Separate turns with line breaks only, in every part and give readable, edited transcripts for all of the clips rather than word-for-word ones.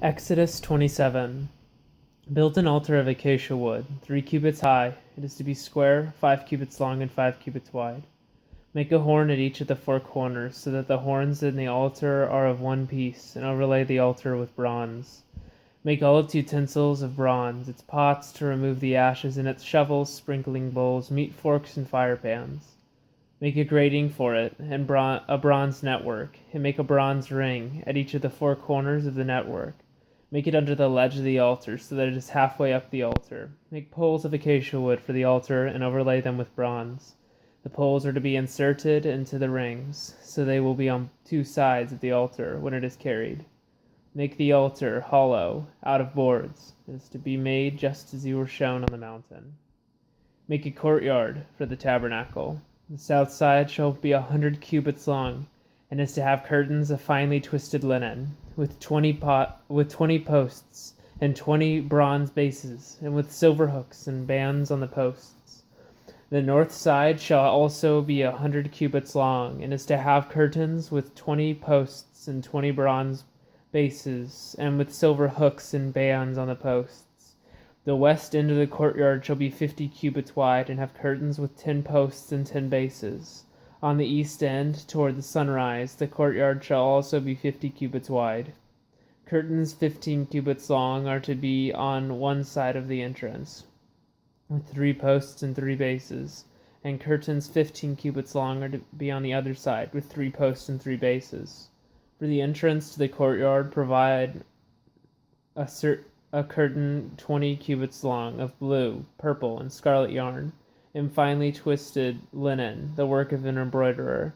Exodus 27. Build an altar of acacia wood, 3 cubits high. It is to be square, 5 cubits long, and 5 cubits wide. Make a horn at each of the 4 corners, so that the horns in the altar are of one piece, and overlay the altar with bronze. Make all its utensils of bronze, its pots to remove the ashes, and its shovels, sprinkling bowls, meat forks, and fire pans. Make a grating for it, and a bronze network, and make a bronze ring at each of the 4 corners of the network. Make it under the ledge of the altar, so that it is halfway up the altar. Make poles of acacia wood for the altar, and overlay them with bronze. The poles are to be inserted into the rings, so they will be on 2 sides of the altar when it is carried. Make the altar hollow, out of boards. It is to be made just as you were shown on the mountain. Make a courtyard for the tabernacle. The south side shall be 100 cubits long, and is to have curtains of finely twisted linen, with 20 posts and 20 bronze bases, and with silver hooks and bands on the posts. The north side shall also be 100 cubits long, and is to have curtains with 20 posts and 20 bronze bases, and with silver hooks and bands on the posts. The west end of the courtyard shall be 50 cubits wide, and have curtains with 10 posts and 10 bases. On the east end, toward the sunrise, the courtyard shall also be 50 cubits wide. Curtains 15 cubits long are to be on one side of the entrance, with 3 posts and 3 bases, and curtains 15 cubits long are to be on the other side, with 3 posts and 3 bases. For the entrance to the courtyard, provide a curtain 20 cubits long of blue, purple, and scarlet yarn, and finely twisted linen, the work of an embroiderer,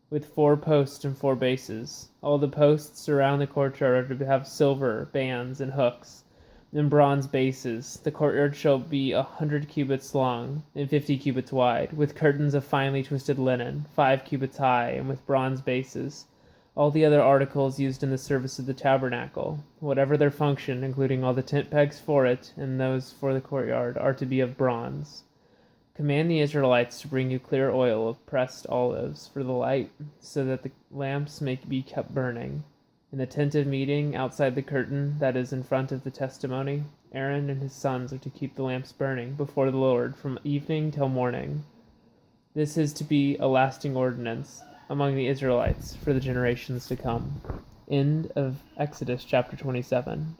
with 4 posts and 4 bases. All the posts around the courtyard are to have silver bands and hooks, and bronze bases. The courtyard shall be 100 cubits long and 50 cubits wide, with curtains of finely twisted linen, 5 cubits high, and with bronze bases. All the other articles used in the service of the tabernacle, whatever their function, including all the tent pegs for it and those for the courtyard, are to be of bronze. Command the Israelites to bring you clear oil of pressed olives for the light, so that the lamps may be kept burning. In the tent of meeting, outside the curtain that is in front of the testimony, Aaron and his sons are to keep the lamps burning before the Lord from evening till morning. This is to be a lasting ordinance among the Israelites for the generations to come. End of Exodus chapter 27.